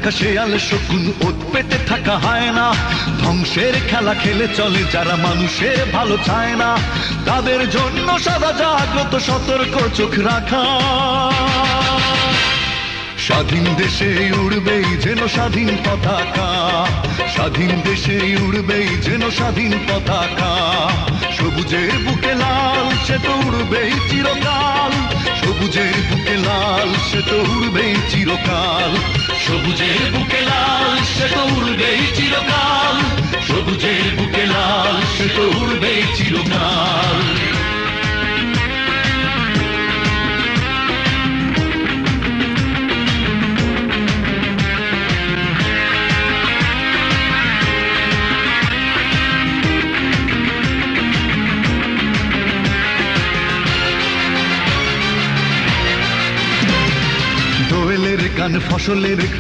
থাকা শেয়াল শকুন ওত পেতে থাকা হয় না, ধ্বংসের খেলা খেলে চলে যারা মানুষের ভালো চায় না, তাদের জন্য সদা জাগ্রত সতর্ক চোখ রাখা। স্বাধীন দেশে উড়বেই যেন স্বাধীন পতাকা, স্বাধীন দেশে উড়বেই যেন স্বাধীন পতাকা। সবুজের বুকে লাল সে তো উড়বেই চিরকাল, সবুজের বুকে লাল সে তো উড়বেই চিরকাল, সবুজের বুকে লাল সে তো উড়বেই চিরকাল, সবুজের বুকে লাল সে তো উড়বেই চিরকাল। দোয়েলের গান ফসলের